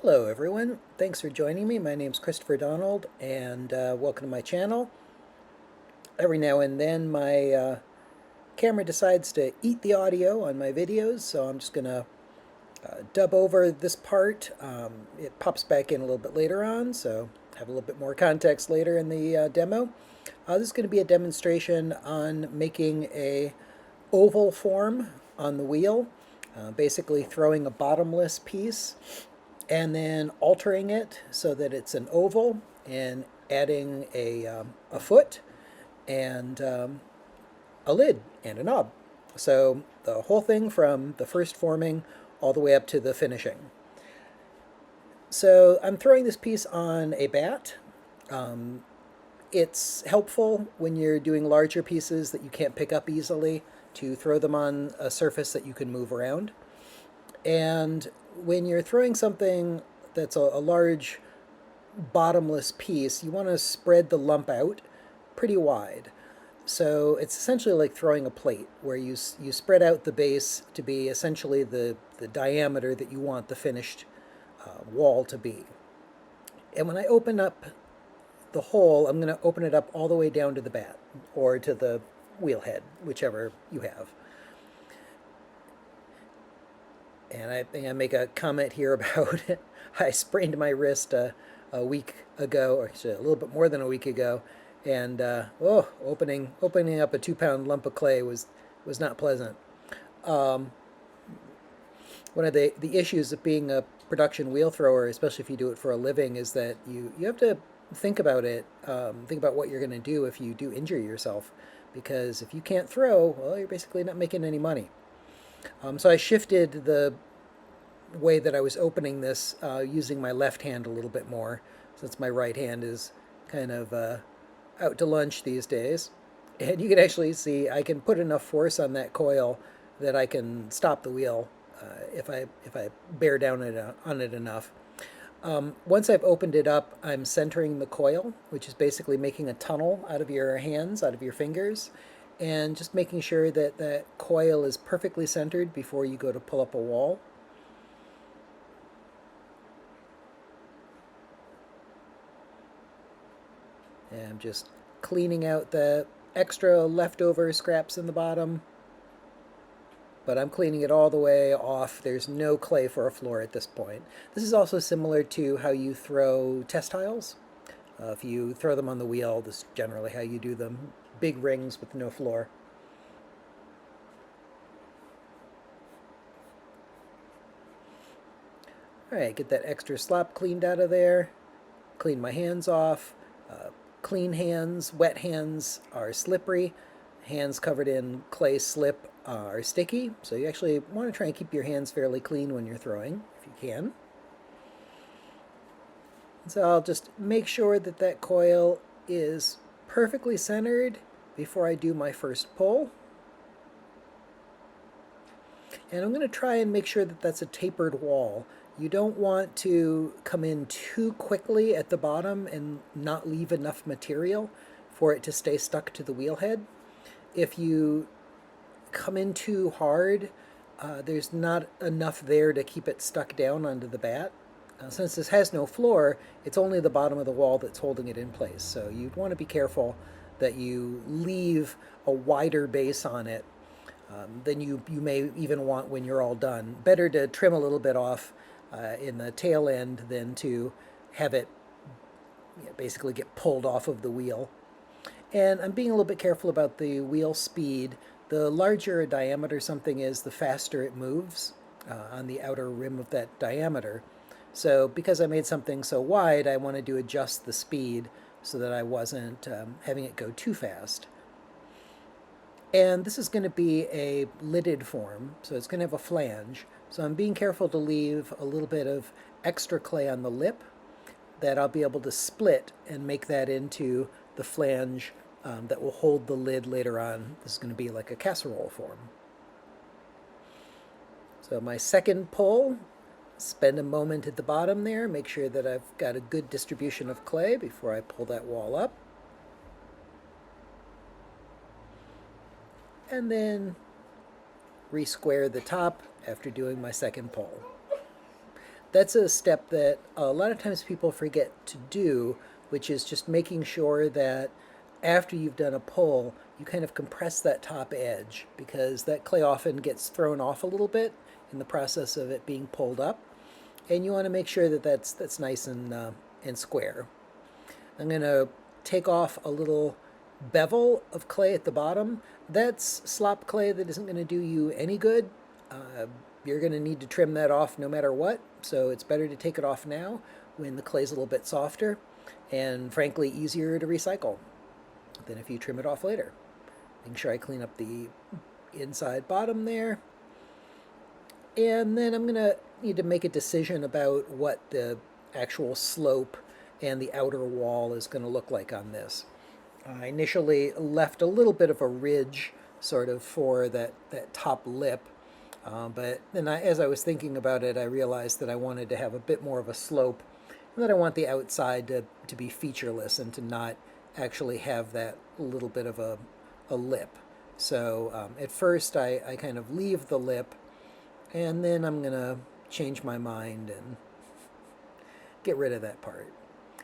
Hello everyone, thanks for joining me. My name's Christopher Donald and welcome to my channel. Every now and then my camera decides to eat the audio on my videos, so I'm just going to dub over this part. It pops back in a little bit later on, so have a little bit more context later in the demo. This is going to be a demonstration on making a oval form on the wheel, basically throwing a bottomless piece and then altering it so that it's an oval and adding a foot and a lid and a knob. So the whole thing from the first forming all the way up to the finishing. So I'm throwing this piece on a bat. It's helpful when you're doing larger pieces that you can't pick up easily to throw them on a surface that you can move around. And when you're throwing something that's a large bottomless piece, you want to spread the lump out pretty wide. So it's essentially like throwing a plate where you spread out the base to be essentially the diameter that you want the finished wall to be. And when I open up the hole, I'm going to open it up all the way down to the bat or to the wheel head, whichever you have. And I make a comment here about I sprained my wrist a week ago, or actually a little bit more than a week ago, and opening up a 2 pound lump of clay was not pleasant. Um, One of the issues of being a production wheel thrower, especially if you do it for a living, is that you have to think about it, think about what you're going to do if you do injure yourself, because if you can't throw, well, you're basically not making any money. So I shifted the way that I was opening this using my left hand a little bit more, since my right hand is kind of out to lunch these days. And you can actually see I can put enough force on that coil that I can stop the wheel if I bear down on it enough. Once I've opened it up, I'm centering the coil, which is basically making a tunnel out of your hands, out of your fingers, and just making sure that that coil is perfectly centered before you go to pull up a wall. And I'm just cleaning out the extra leftover scraps in the bottom, but I'm cleaning it all the way off. There's no clay for a floor at this point. This is also similar to how you throw test tiles. If you throw them on the wheel, this is generally how you do them. Big rings with no floor. All right, get that extra slop cleaned out of there. Clean my hands off. Clean hands, wet hands are slippery. Hands covered in clay slip are sticky. So you actually want to try and keep your hands fairly clean when you're throwing, if you can. So I'll just make sure that that coil is perfectly centered before I do my first pull. And I'm going to try and make sure that that's a tapered wall. You don't want to come in too quickly at the bottom and not leave enough material for it to stay stuck to the wheel head. If you come in too hard, there's not enough there to keep it stuck down onto the bat. Since this has no floor, it's only the bottom of the wall that's holding it in place. So you'd want to be careful that you leave a wider base on it than you may even want when you're all done. Better to trim a little bit off in the tail end than to have it basically get pulled off of the wheel. And I'm being a little bit careful about the wheel speed. The larger a diameter something is, the faster it moves on the outer rim of that diameter. So because I made something so wide, I wanted to adjust the speed so that I wasn't having it go too fast. And this is going to be a lidded form, so it's going to have a flange. So I'm being careful to leave a little bit of extra clay on the lip that I'll be able to split and make that into the flange that will hold the lid later on. This is going to be like a casserole form. So my second pull, spend a moment at the bottom there, make sure that I've got a good distribution of clay before I pull that wall up. And then re-square the top after doing my second pull. that's a step that a lot of times people forget to do, which is just making sure that after you've done a pull, you kind of compress that top edge because that clay often gets thrown off a little bit in the process of it being pulled up, and you want to make sure that that's nice and square. I'm going to take off a little bevel of clay at the bottom. That's slop clay that isn't going to do you any good. Uh, you're going to need to trim that off no matter what, so it's better to take it off now when the clay's a little bit softer and frankly easier to recycle than if you trim it off later. Make sure I clean up the inside bottom there. And then I'm going to need to make a decision about what the actual slope and the outer wall is going to look like on this. I initially left a little bit of a ridge sort of for that top lip, but then as I was thinking about it, I realized that I wanted to have a bit more of a slope and that I want the outside to be featureless and to not actually have that little bit of a lip. So at first I kind of leave the lip, and then I'm going to change my mind and get rid of that part.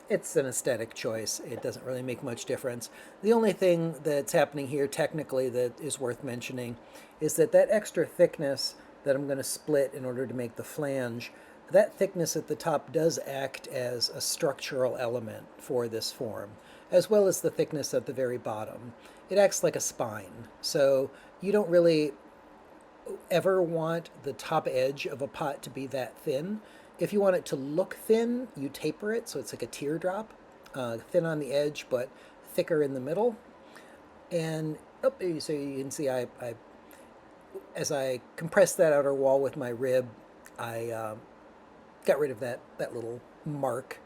It's an aesthetic choice. It doesn't really make much difference. The only thing that's happening here technically that is worth mentioning is that extra thickness that I'm going to split in order to make the flange, that thickness at the top does act as a structural element for this form, as well as the thickness at the very bottom. It acts like a spine. So you don't really ever want the top edge of a pot to be that thin. If you want it to look thin, you taper it so it's like a teardrop, thin on the edge but thicker in the middle. And so you can see as I compressed that outer wall with my rib, I got rid of that little mark.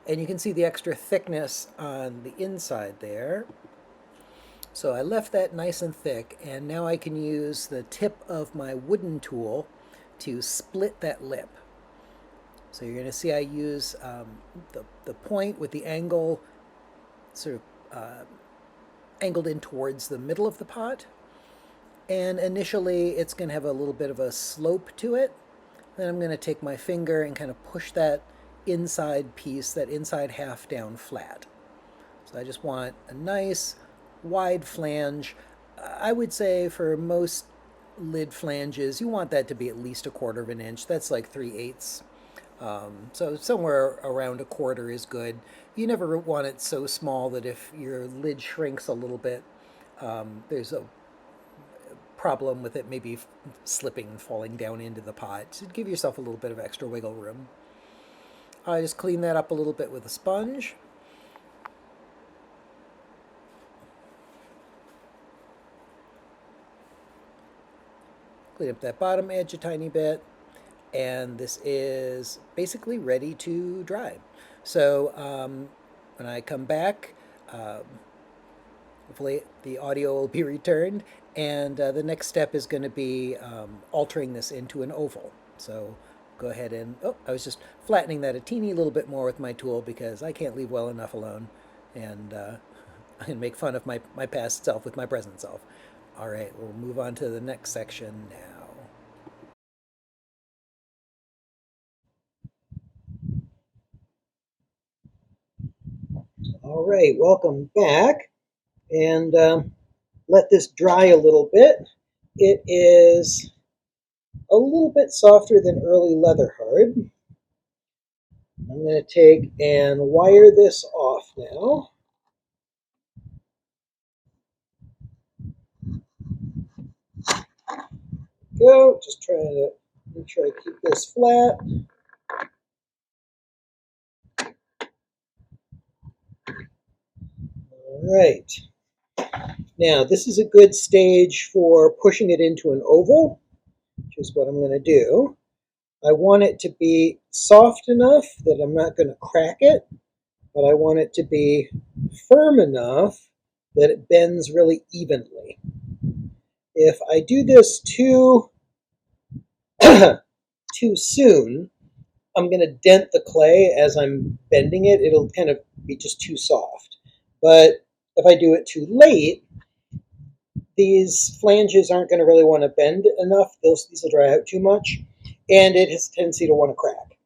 And you can see the extra thickness on the inside there. So I left that nice and thick, and now I can use the tip of my wooden tool to split that lip. So you're going to see I use the point with the angle sort of angled in towards the middle of the pot. And initially it's going to have a little bit of a slope to it. Then I'm going to take my finger and kind of push that inside piece, that inside half down flat. So I just want a nice wide flange. I would say for most lid flanges, you want that to be at least 1/4 of an inch. That's like 3/8. So somewhere around 1/4 is good. You never want it so small that if your lid shrinks a little bit, there's a problem with it maybe slipping and falling down into the pot. So give yourself a little bit of extra wiggle room. I just clean that up a little bit with a sponge. Clean up that bottom edge a tiny bit, and this is basically ready to dry. So when I come back, hopefully the audio will be returned, and the next step is going to be altering this into an oval. So go ahead and, I was just flattening that a teeny little bit more with my tool because I can't leave well enough alone, and I can make fun of my past self with my present self. All right, we'll move on to the next section now. All right, welcome back. And let this dry a little bit. It is a little bit softer than early leather hard. I'm going to take and wire this off now. Go, just trying to make sure I keep this flat. All right. Now, this is a good stage for pushing it into an oval, which is what I'm going to do. I want it to be soft enough that I'm not going to crack it, but I want it to be firm enough that it bends really evenly. If I do this too soon, I'm going to dent the clay as I'm bending it. It'll kind of be just too soft. But if I do it too late, these flanges aren't going to really want to bend enough. These will dry out too much. and it has a tendency to want to crack.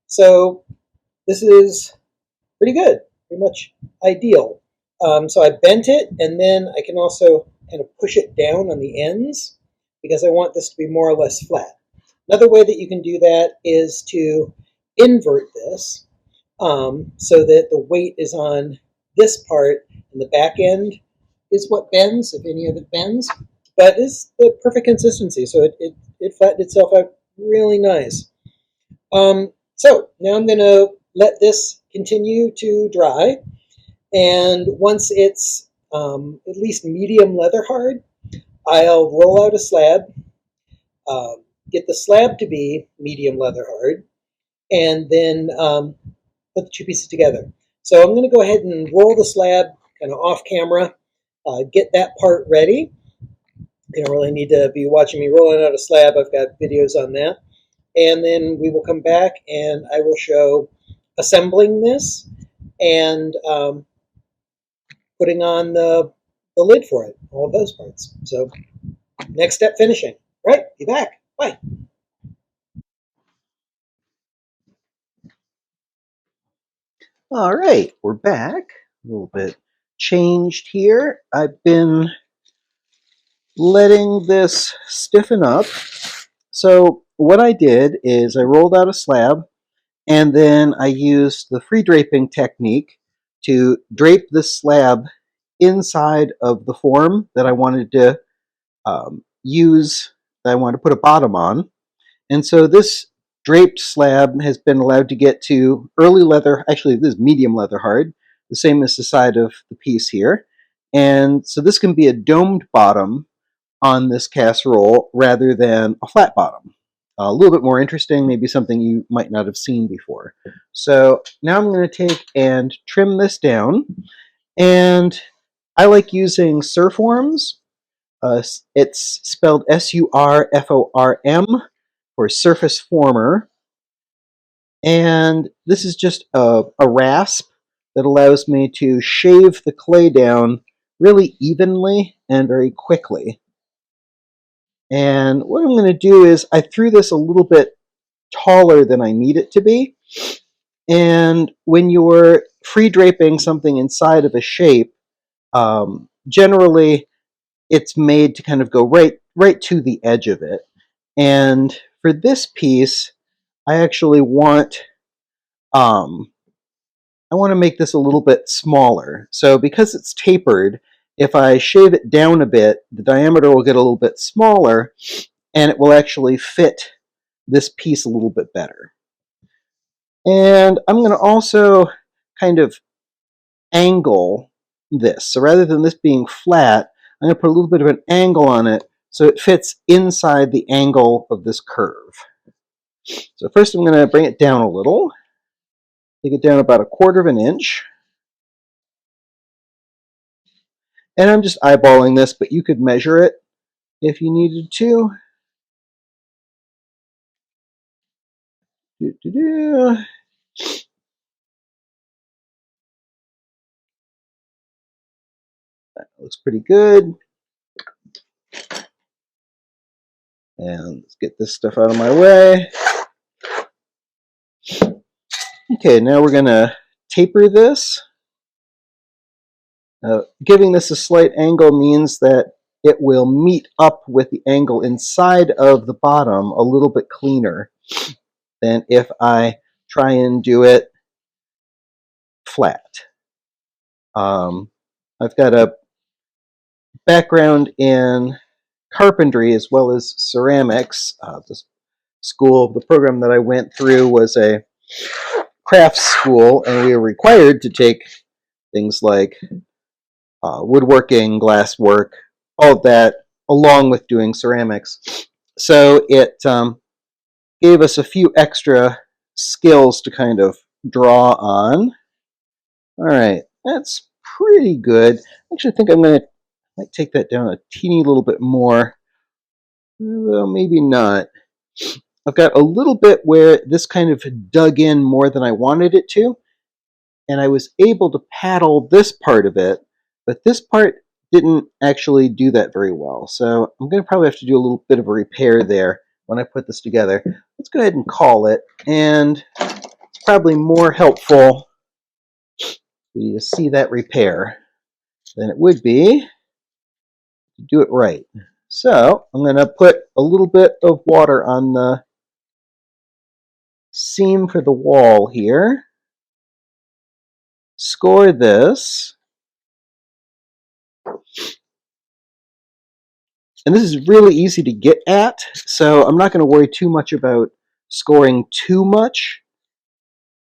So this is pretty good, pretty much ideal. So I bent it, and then I can also kind of push it down on the ends because I want this to be more or less flat. Another way that you can do that is to invert this so that the weight is on this part and the back end is what bends, if any of it bends. But it's the perfect consistency, so it flattened itself out really nice. So now I'm going to let this continue to dry, and once it's at least medium leather hard, I'll roll out a slab, get the slab to be medium leather hard, and then put the two pieces together. So I'm going to go ahead and roll the slab kind of off camera, get that part ready. You don't really need to be watching me rolling out a slab. I've got videos on that. And then we will come back and I will show assembling this and putting on the lid for it, all of those parts. So next step, finishing. Right, be back. Bye. All right, we're back. A little bit changed here. I've been letting this stiffen up. So what I did is I rolled out a slab, and then I used the free draping technique to drape the slab inside of the form that I wanted to use, that I wanted to put a bottom on. And so this draped slab has been allowed to get to early leather, actually this is medium leather hard, the same as the side of the piece here. And so this can be a domed bottom on this casserole rather than a flat bottom. A little bit more interesting, maybe something you might not have seen before. So now I'm going to take and trim this down. And I like using Surforms. It's spelled S-U-R-F-O-R-M for Surface Former. And this is just a rasp that allows me to shave the clay down really evenly and very quickly. And what I'm going to do is I threw this a little bit taller than I need it to be. And when you're free draping something inside of a shape, generally it's made to kind of go right to the edge of it. And for this piece, I actually want I want to make this a little bit smaller. So because it's tapered, if I shave it down a bit, the diameter will get a little bit smaller, and it will actually fit this piece a little bit better. And I'm going to also kind of angle this. So rather than this being flat, I'm going to put a little bit of an angle on it so it fits inside the angle of this curve. So first I'm going to bring it down a little. Take it down about 1/4 of an inch. And I'm just eyeballing this, but you could measure it if you needed to. That looks pretty good. And let's get this stuff out of my way. Okay, now we're going to taper this. Giving this a slight angle means that it will meet up with the angle inside of the bottom a little bit cleaner than if I try and do it flat. I've got a background in carpentry as well as ceramics. The program that I went through was a crafts school, and we were required to take things like woodworking, glass work, all of that, along with doing ceramics. So it gave us a few extra skills to kind of draw on. All right, that's pretty good. I actually think I'm going to might take that down a teeny little bit more. Well, maybe not. I've got a little bit where this kind of dug in more than I wanted it to, and I was able to paddle this part of it, but this part didn't actually do that very well. So I'm going to probably have to do a little bit of a repair there when I put this together. let's go ahead and call it. And it's probably more helpful for you to see that repair than it would be to do it right. So I'm going to put a little bit of water on the seam for the wall here. Score this. And this is really easy to get at, so I'm not going to worry too much about scoring too much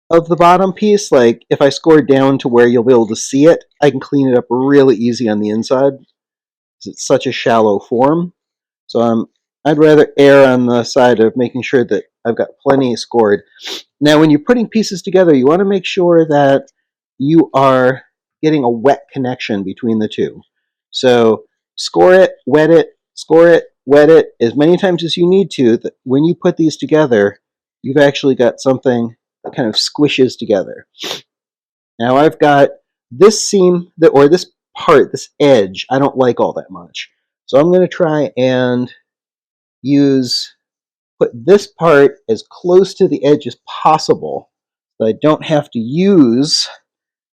of the bottom piece. Like, if I score down to where you'll be able to see it, I can clean it up really easy on the inside, because it's such a shallow form. So I'd rather err on the side of making sure that I've got plenty scored. Now, when you're putting pieces together, you want to make sure that you are getting a wet connection between the two. So score it, wet it, score it, wet it as many times as you need to, that when you put these together, you've actually got something that kind of squishes together. Now I've got this seam, or this part, this edge, I don't like all that much. So I'm going to try and put this part as close to the edge as possible, so I don't have to use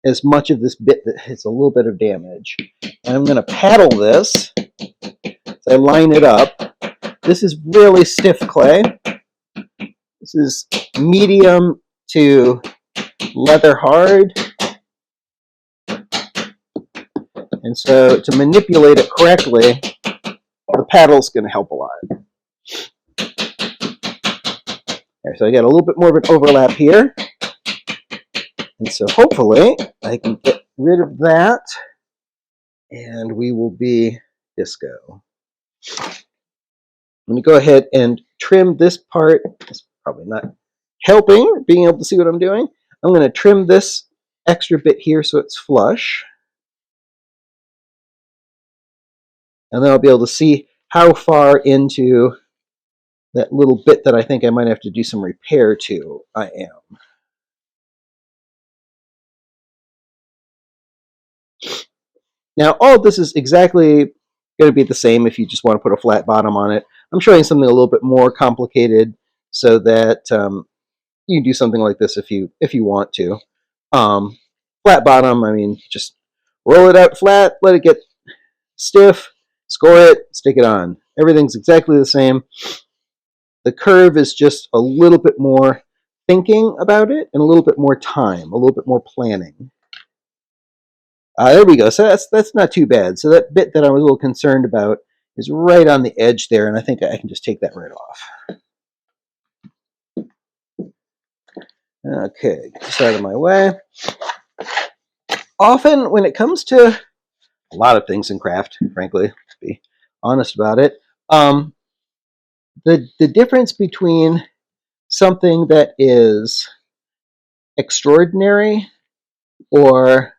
as much of this bit that has a little bit of damage. And I'm going to paddle this as I line it up. This is really stiff clay. This is medium to leather hard. And so to manipulate it correctly, the paddle's going to help a lot. There, so I got a little bit more of an overlap here. And so hopefully I can get rid of that and we will be disco. I'm going to go ahead and trim this part. It's probably not helping being able to see what I'm doing. I'm going to trim this extra bit here so it's flush. And then I'll be able to see how far into that little bit that I think I might have to do some repair to I am. Now, all of this is exactly going to be the same if you just want to put a flat bottom on it. I'm showing something a little bit more complicated so that you can do something like this if you want to. Flat bottom, I mean, just roll it out flat, let it get stiff, score it, stick it on. Everything's exactly the same. The curve is just a little bit more thinking about it and a little bit more time, a little bit more planning. There we go. So that's not too bad. So that bit that I was a little concerned about is right on the edge there, and I think I can just take that right off. Okay, get this out of my way. Often, when it comes to a lot of things in craft, frankly, to be honest about it, the difference between something that is extraordinary or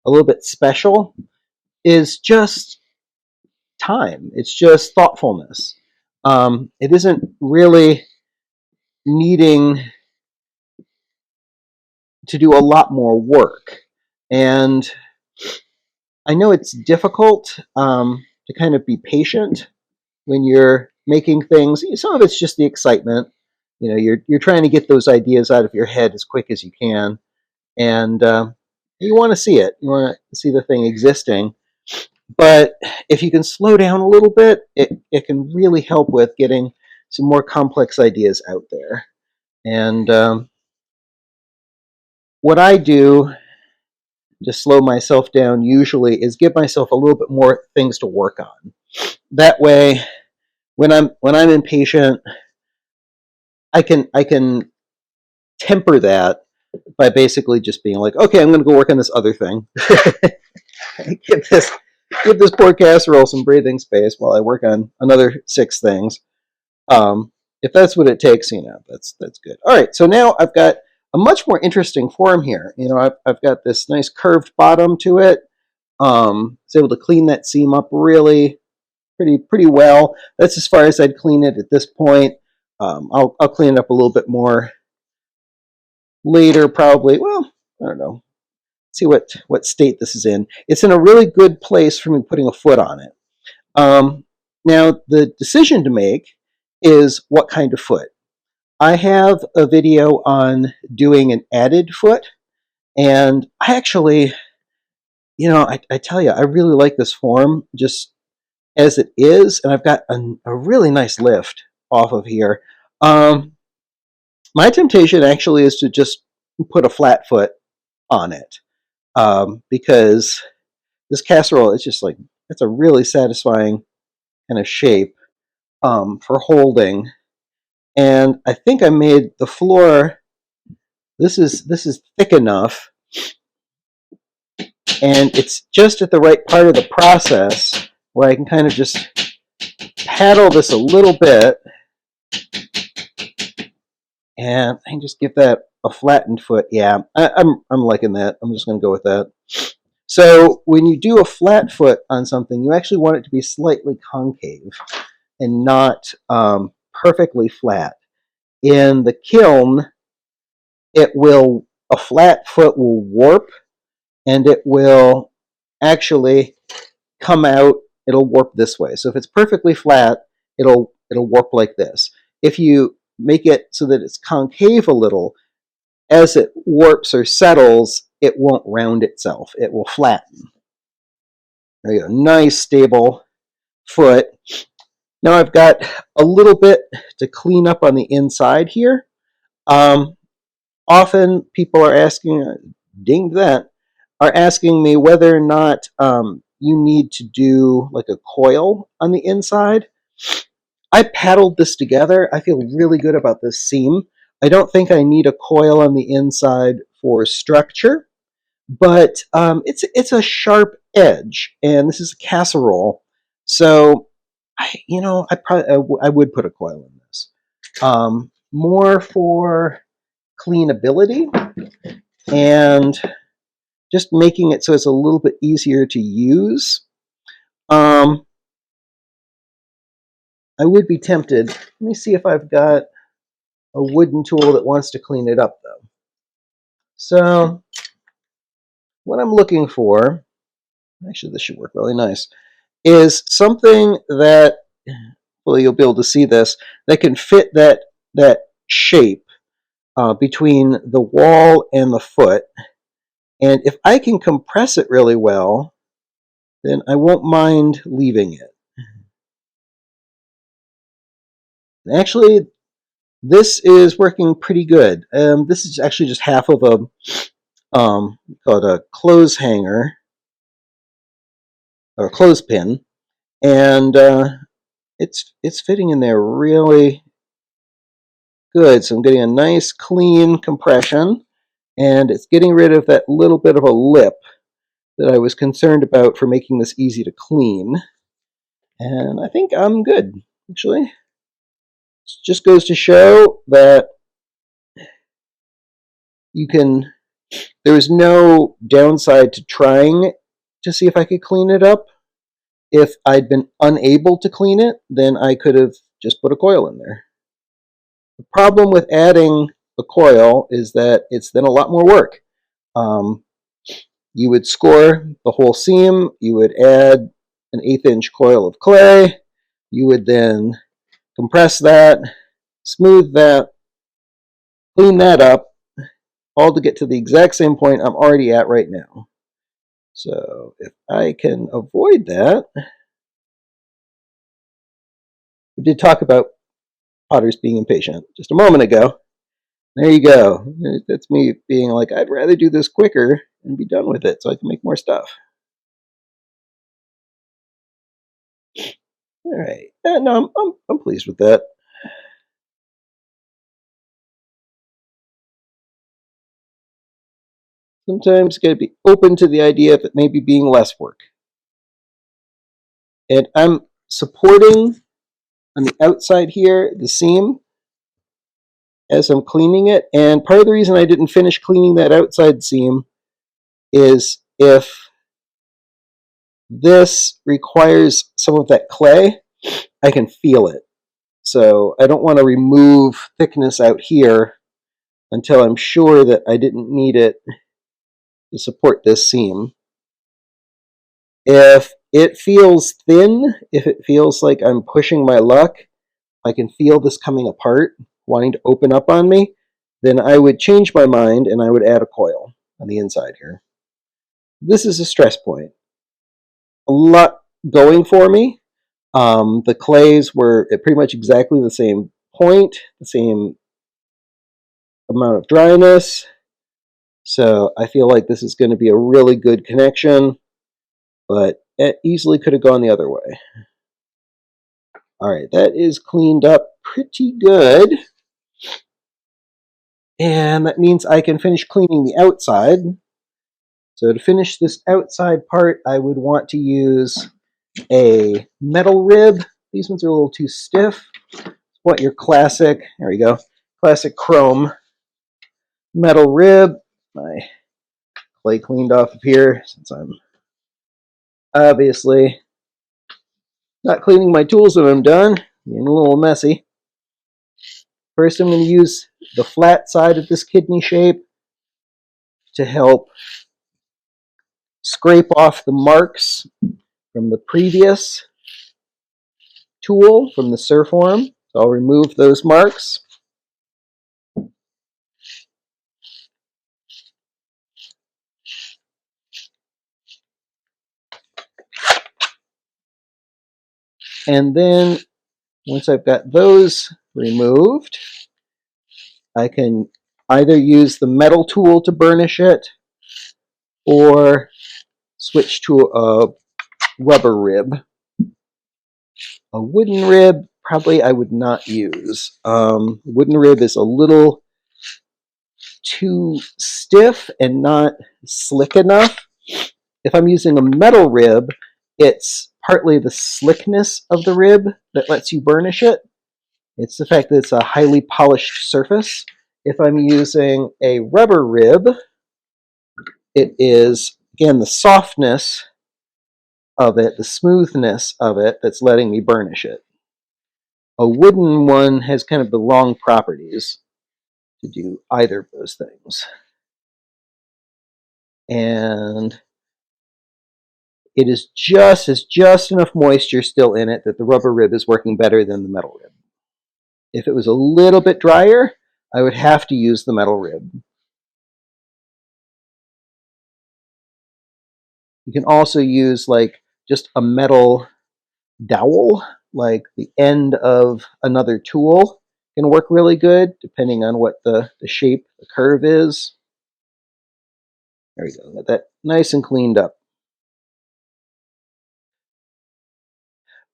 a little bit special is just time. It's just thoughtfulness. It isn't really needing to do a lot more work. And I know it's difficult to kind of be patient when you're making things. Some of it's just the excitement. You know, you're trying to get those ideas out of your head as quick as you can, and you want to see it. You want to see the thing existing. But if you can slow down a little bit, it can really help with getting some more complex ideas out there. And what I do to slow myself down usually is give myself a little bit more things to work on. That way, when I'm impatient, I can temper that by basically just being like, okay, I'm going to go work on this other thing. give this poor casserole some breathing space while I work on another 6 things. If that's what it takes, that's good. All right, so now I've got a much more interesting form here. I've got this nice curved bottom to it. It's able to clean that seam up really pretty well. That's as far as I'd clean it at this point. I'll clean it up a little bit more later, probably. Well, I don't know. See what state this is in. It's in a really good place for me putting a foot on it. Now, the decision to make is what kind of foot. I have a video on doing an added foot, and I actually, I tell you, I really like this form just as it is, and I've got a really nice lift off of here. My temptation actually is to just put a flat foot on it, because this casserole is just like, it's a really satisfying kind of shape for holding. And I think I made the floor, this is thick enough, and it's just at the right part of the process where I can kind of just paddle this a little bit, and I can just give that a flattened foot. Yeah, I'm liking that. I'm just going to go with that. So when you do a flat foot on something, you actually want it to be slightly concave and not perfectly flat. In the kiln, a flat foot will warp, and it will actually come out, it'll warp this way. So if it's perfectly flat, it'll warp like this. If you make it so that it's concave a little, as it warps or settles, it won't round itself. It will flatten. There you go. Nice, stable foot. Now I've got a little bit to clean up on the inside here. Often people are asking, ding that, are asking me whether or not you need to do like a coil on the inside. I paddled this together. I feel really good about this seam. I don't think I need a coil on the inside for structure, but it's a sharp edge, and this is a casserole, so I would put a coil in this, more for cleanability and just making it so it's a little bit easier to use. I would be tempted. Let me see if I've got a wooden tool that wants to clean it up, though. So what I'm looking for, actually this should work really nice, is something that, well, you'll be able to see this, that can fit that shape between the wall and the foot. And if I can compress it really well, then I won't mind leaving it. Actually, this is working pretty good. This is actually just half of a called a clothes hanger or clothespin, and it's fitting in there really good. So I'm getting a nice clean compression, and it's getting rid of that little bit of a lip that I was concerned about for making this easy to clean. And I think I'm good, actually. It just goes to show that there is no downside to trying to see if I could clean it up. If I'd been unable to clean it, then I could have just put a coil in there. The problem with adding a coil is that it's then a lot more work. You would score the whole seam, you would add an 1/8 inch coil of clay, you would then compress that, smooth that, clean that up, all to get to the exact same point I'm already at right now. So if I can avoid that, we did talk about potters being impatient just a moment ago. There you go. That's me being like, I'd rather do this quicker and be done with it so I can make more stuff. All right. No, I'm pleased with that. Sometimes you got to be open to the idea of it maybe being less work. And I'm supporting on the outside here the seam as I'm cleaning it. And part of the reason I didn't finish cleaning that outside seam is if this requires some of that clay, I can feel it. So I don't want to remove thickness out here until I'm sure that I didn't need it to support this seam. If it feels thin, if it feels like I'm pushing my luck, I can feel this coming apart. wanting to open up on me, then I would change my mind and I would add a coil on the inside here. This is a stress point. A lot going for me. The clays were at pretty much exactly the same point, the same amount of dryness. So I feel like this is going to be a really good connection, but it easily could have gone the other way. All right, that is cleaned up pretty good. And that means I can finish cleaning the outside. So to finish this outside part, I would want to use a metal rib. These ones are a little too stiff. Want your classic, there we go, classic chrome metal rib. My clay cleaned off of here since I'm obviously not cleaning my tools when I'm done. Getting a little messy. First, I'm going to use the flat side of this kidney shape to help scrape off the marks from the previous tool, from the Surform. So I'll remove those marks. And then once I've got those removed, I can either use the metal tool to burnish it or switch to a rubber rib. A wooden rib, probably I would not use. Wooden rib is a little too stiff and not slick enough. If I'm using a metal rib, it's partly the slickness of the rib that lets you burnish it. It's the fact that it's a highly polished surface. If I'm using a rubber rib, it is, again, the softness of it, the smoothness of it that's letting me burnish it. A wooden one has kind of the wrong properties to do either of those things. And it is just enough moisture still in it that the rubber rib is working better than the metal rib. If it was a little bit drier, I would have to use the metal rib. You can also use like just a metal dowel, like the end of another tool can work really good depending on what the shape, the curve is. There we go, got that nice and cleaned up.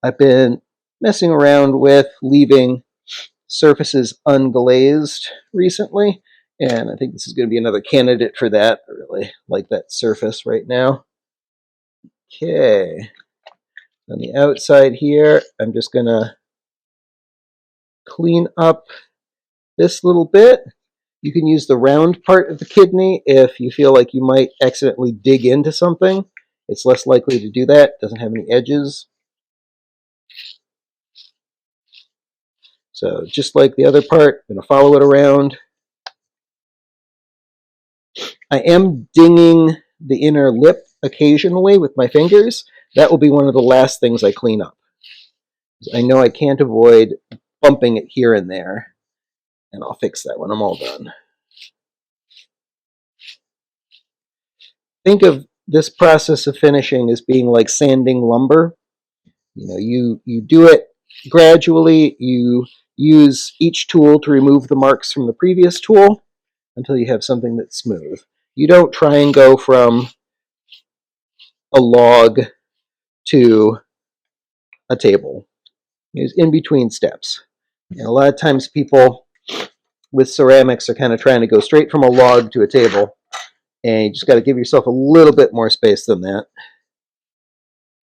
I've been messing around with leaving surfaces unglazed recently, and I think this is going to be another candidate for that. I really like that surface right now. Okay, on the outside here, I'm just going to clean up this little bit. You can use the round part of the kidney if you feel like you might accidentally dig into something. It's less likely to do that. It doesn't have any edges. So just like the other part, I'm going to follow it around. I am dinging the inner lip occasionally with my fingers. That will be one of the last things I clean up. I know I can't avoid bumping it here and there, and I'll fix that when I'm all done. Think of this process of finishing as being like sanding lumber. You know, you do it gradually. You use each tool to remove the marks from the previous tool until you have something that's smooth. You don't try and go from a log to a table. There's in between steps. And a lot of times people with ceramics are kind of trying to go straight from a log to a table, and you just got to give yourself a little bit more space than that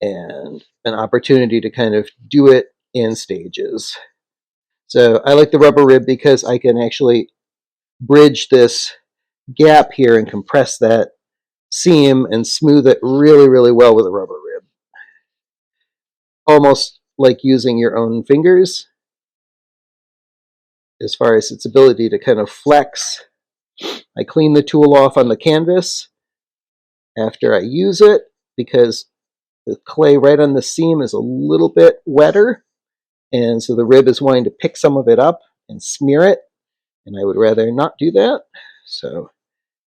and an opportunity to kind of do it in stages. So I like the rubber rib because I can actually bridge this gap here and compress that seam and smooth it really, really well with a rubber rib. Almost like using your own fingers as far as its ability to kind of flex. I clean the tool off on the canvas after I use it because the clay right on the seam is a little bit wetter, and so the rib is wanting to pick some of it up and smear it, and I would rather not do that. So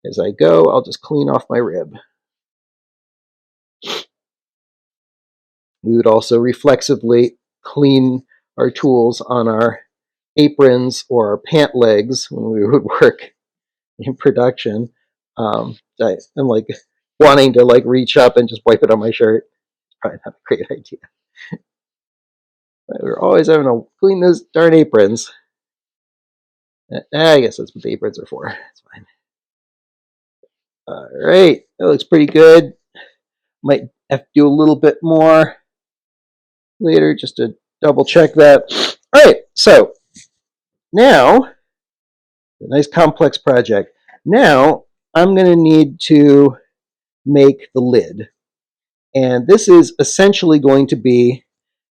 as I go, I'll just clean off my rib. We would also reflexively clean our tools on our aprons or our pant legs when we would work in production. I'm like wanting to like reach up and just wipe it on my shirt. Probably not a great idea. But we're always having to clean those darn aprons. I guess that's what the aprons are for. It's fine. All right, that looks pretty good. Might have to do a little bit more later just to double check that. All right, so now, a nice complex project. Now I'm going to need to make the lid. And this is essentially going to be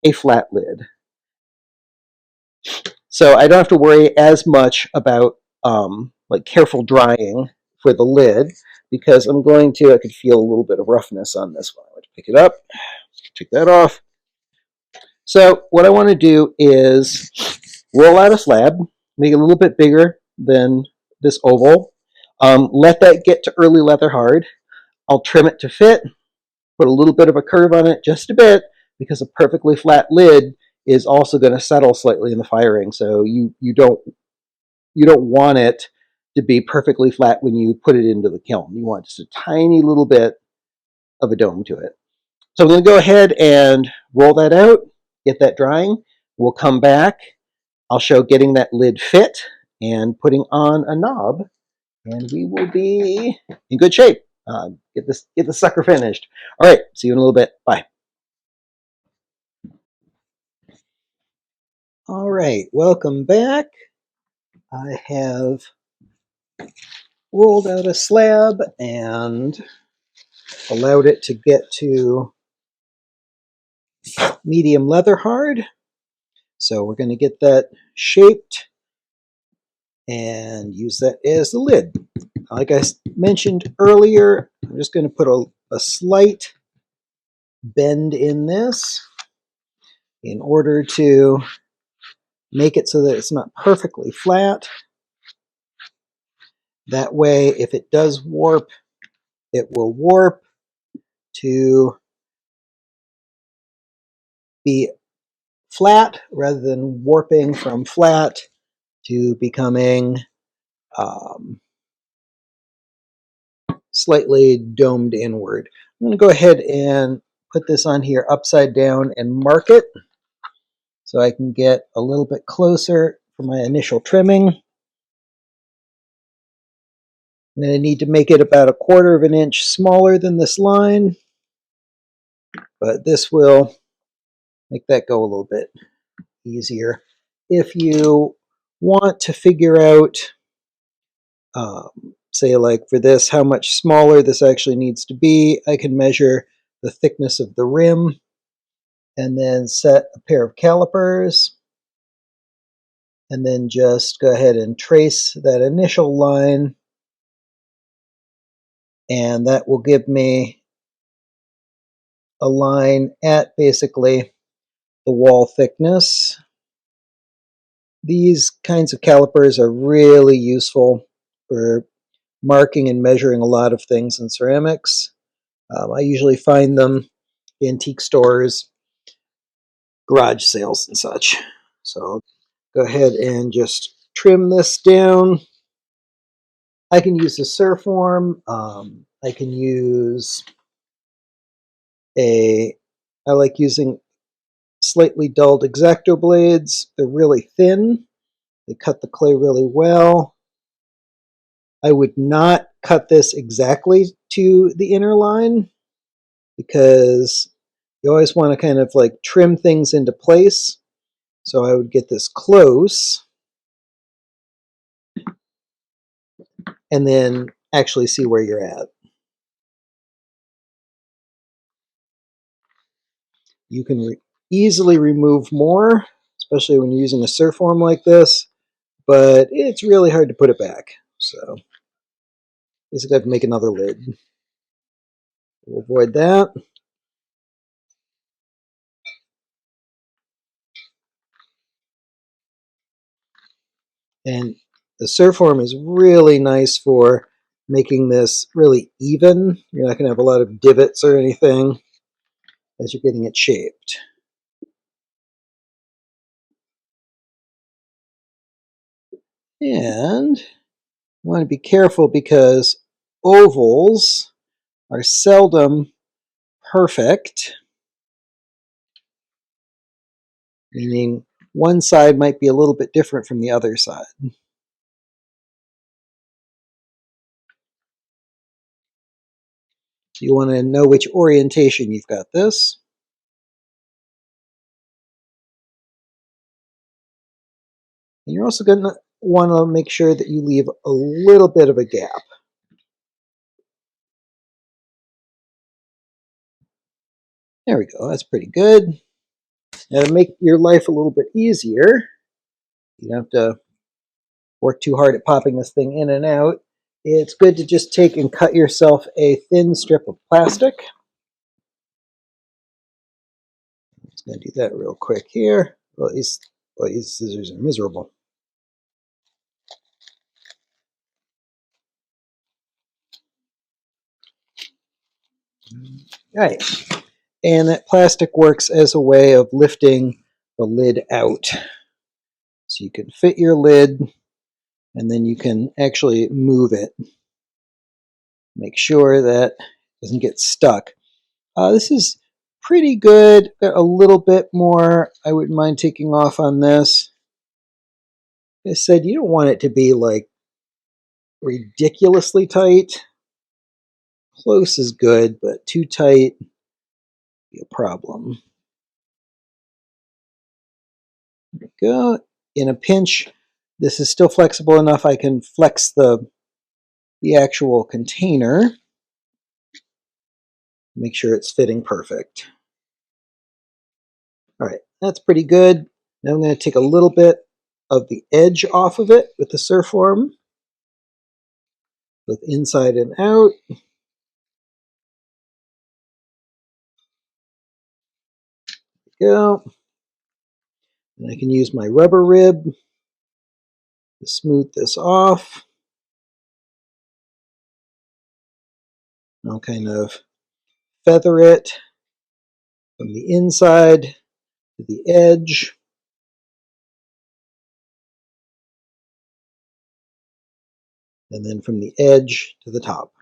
a flat lid. So I don't have to worry as much about like careful drying for the lid because I'm going to, I could feel a little bit of roughness on this one. I'm going to pick it up, take that off. So what I want to do is roll out a slab, make it a little bit bigger than this oval. Let that get to early leather hard. I'll trim it to fit, put a little bit of a curve on it, just a bit, because a perfectly flat lid is also going to settle slightly in the firing. So you don't want it to be perfectly flat when you put it into the kiln. You want just a tiny little bit of a dome to it. So I'm going to go ahead and roll that out, get that drying. We'll come back. I'll show getting that lid fit and putting on a knob, and we will be in good shape. Get the sucker finished. All right, see you in a little bit. Bye. All right, welcome back. I have rolled out a slab and allowed it to get to medium leather hard. So we're going to get that shaped and use that as the lid. Like I mentioned earlier, I'm just going to put a slight bend in this in order to make it so that it's not perfectly flat. That way, if it does warp, it will warp to be flat rather than warping from flat to becoming slightly domed inward. I'm going to go ahead and put this on here upside down and mark it so I can get a little bit closer for my initial trimming. I'm going to need to make it about 1/4 of an inch smaller than this line, but this will make that go a little bit easier. If you want to figure out, say like for this, how much smaller this actually needs to be, I can measure the thickness of the rim and then set a pair of calipers and then just go ahead and trace that initial line, and that will give me a line at basically the wall thickness. These kinds of calipers are really useful for marking and measuring a lot of things in ceramics. I usually find them in antique stores, garage sales, and such. So go ahead and just trim this down. I can use a Surform. I can use I like using slightly dulled X-Acto blades. They're really thin. They cut the clay really well. I would not cut this exactly to the inner line because you always want to kind of like trim things into place. So I would get this close and then actually see where you're at. You can easily remove more, especially when you're using a Surform like this, but it's really hard to put it back. So basically I have to make another lid. We'll avoid that. And the Surform is really nice for making this really even. You're not going to have a lot of divots or anything as you're getting it shaped. And you want to be careful because ovals are seldom perfect, meaning one side might be a little bit different from the other side. You want to know which orientation you've got this. And you're also going to want to make sure that you leave a little bit of a gap. There we go, that's pretty good. Now to make your life a little bit easier, you don't have to work too hard at popping this thing in and out. It's good to just take and cut yourself a thin strip of plastic. I'm just going to do that real quick here. Well, these scissors are miserable. All right. And that plastic works as a way of lifting the lid out. So you can fit your lid and then you can actually move it. Make sure that it doesn't get stuck. This is pretty good. Got a little bit more I wouldn't mind taking off on this. Like I said, you don't want it to be like ridiculously tight. Close is good, but too tight be a problem. There we go. In a pinch, this is still flexible enough I can flex the actual container. Make sure it's fitting perfect. All right, that's pretty good. Now I'm going to take a little bit of the edge off of it with the Surform, both inside and out. There we go. And I can use my rubber rib to smooth this off. I'll kind of feather it from the inside to the edge. And then from the edge to the top.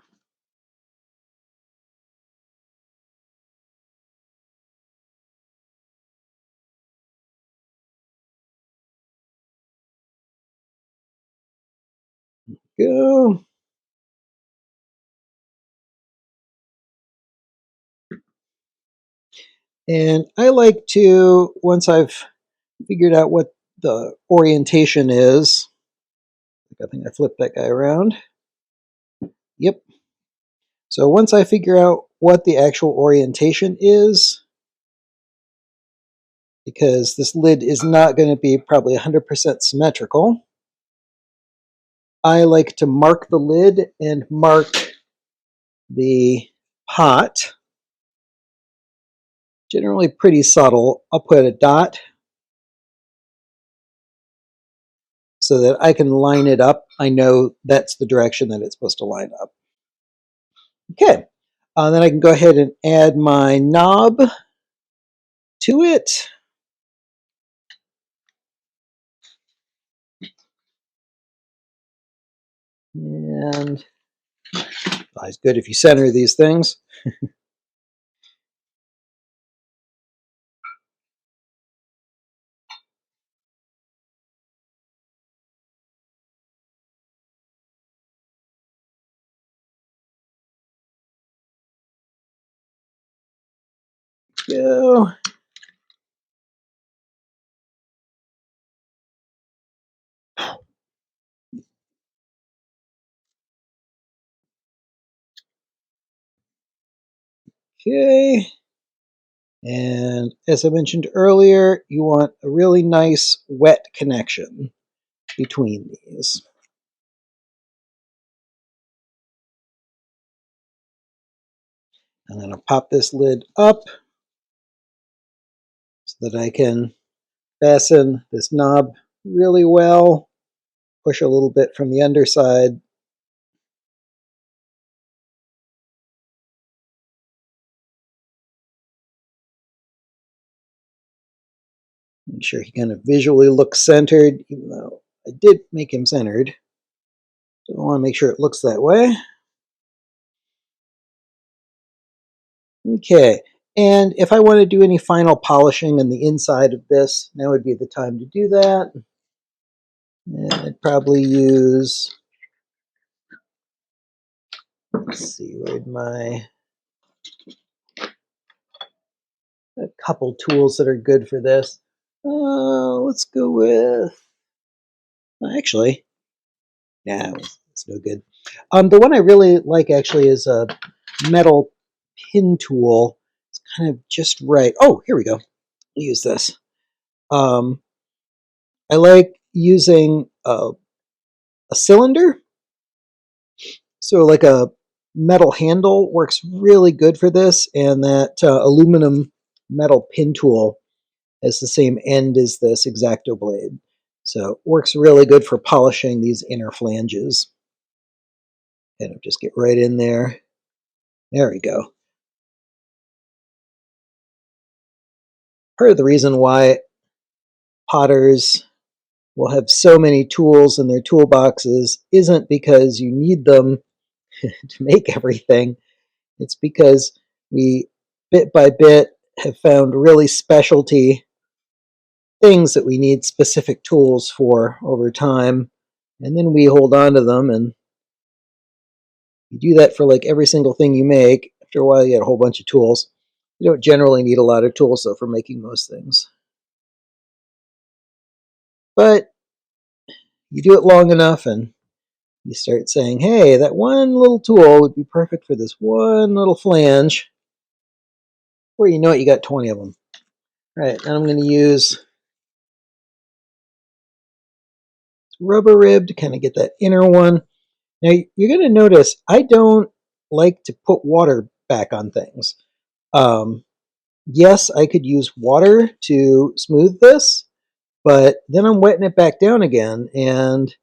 Go. And I like to, once I've figured out what the orientation is, I think I flipped that guy around. Yep. So once I figure out what the actual orientation is, because this lid is not going to be probably 100% symmetrical, I like to mark the lid and mark the pot. Generally pretty subtle. I'll put a dot so that I can line it up. I know that's the direction that it's supposed to line up. Okay, then I can go ahead and add my knob to it. And it's good if you center these things. Go. Okay. And as I mentioned earlier, you want a really nice wet connection between these. I'm going to pop this lid up so that I can fasten this knob really well. push a little bit from the underside. Make sure he kind of visually looks centered, even though I did make him centered. So I want to make sure it looks that way. Okay, and if I want to do any final polishing on the inside of this, now would be the time to do that. And I'd probably use, let's see, where'd my, a couple tools that are good for this. Let's go with, actually, yeah, it's no good. The one I really like actually is a metal pin tool. It's kind of just right. Oh, here we go. I'll use this. I like using a cylinder. So like a metal handle works really good for this, and that aluminum metal pin tool has the same end as this X-Acto blade. So it works really good for polishing these inner flanges. And just get right in there. There we go. Part of the reason why potters will have so many tools in their toolboxes isn't because you need them to make everything. It's because we, bit by bit, have found really specialty things that we need specific tools for over time, and then we hold on to them, and you do that for like every single thing you make. After a while, you get a whole bunch of tools. You don't generally need a lot of tools, though, for making most things. But you do it long enough, and you start saying, hey, that one little tool would be perfect for this one little flange. Or you know what, you got 20 of them. All right, now I'm going to use rubber rib to kind of get that inner one. Now you're going to notice I don't like to put water back on things. Yes, I could use water to smooth this, but then I'm wetting it back down again, and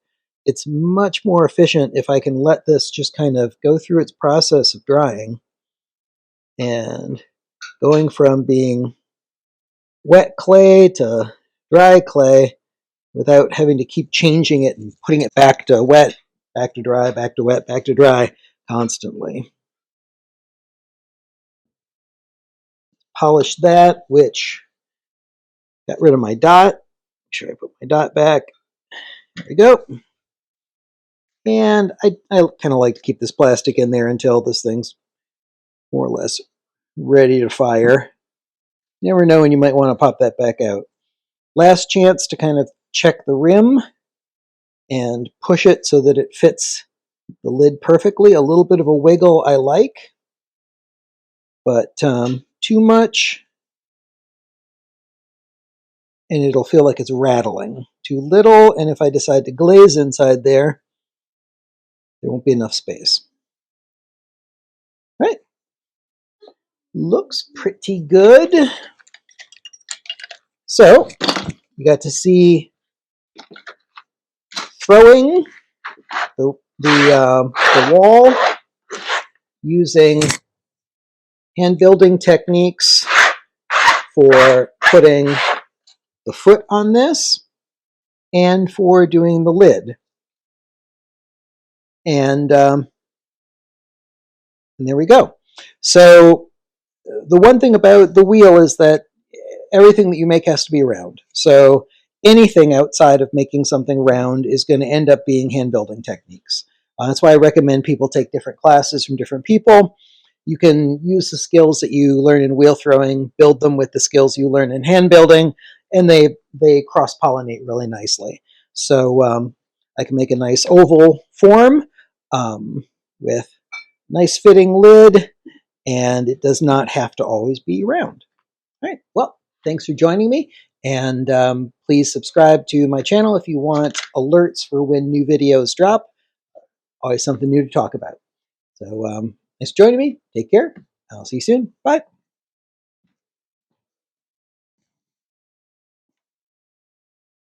it's much more efficient if I can let this just kind of go through its process of drying and going from being wet clay to dry clay without having to keep changing it and putting it back to wet, back to dry, back to wet, back to dry constantly. Polish that, which got rid of my dot. Make sure I put my dot back. There we go. And I kind of like to keep this plastic in there until this thing's more or less ready to fire. You never know when you might want to pop that back out. Last chance to kind of check the rim and push it so that it fits the lid perfectly. A little bit of a wiggle I like, but too much and it'll feel like it's rattling. Too little, and if I decide to glaze inside there, there won't be enough space. Right? Looks pretty good. So, you got to see throwing the wall using hand building techniques for putting the foot on this and for doing the lid. And there we go. So the one thing about the wheel is that everything that you make has to be round. So anything outside of making something round is going to end up being hand building techniques. That's why I recommend people take different classes from different people. You can use the skills that you learn in wheel throwing, build them with the skills you learn in hand building, and they cross-pollinate really nicely. So I can make a nice oval form with nice fitting lid, and it does not have to always be round. All right, well, thanks for joining me, and please subscribe to my channel if you want alerts for when new videos drop. Always something new to talk about. So thanks for joining me. Take care. I'll see you soon. Bye.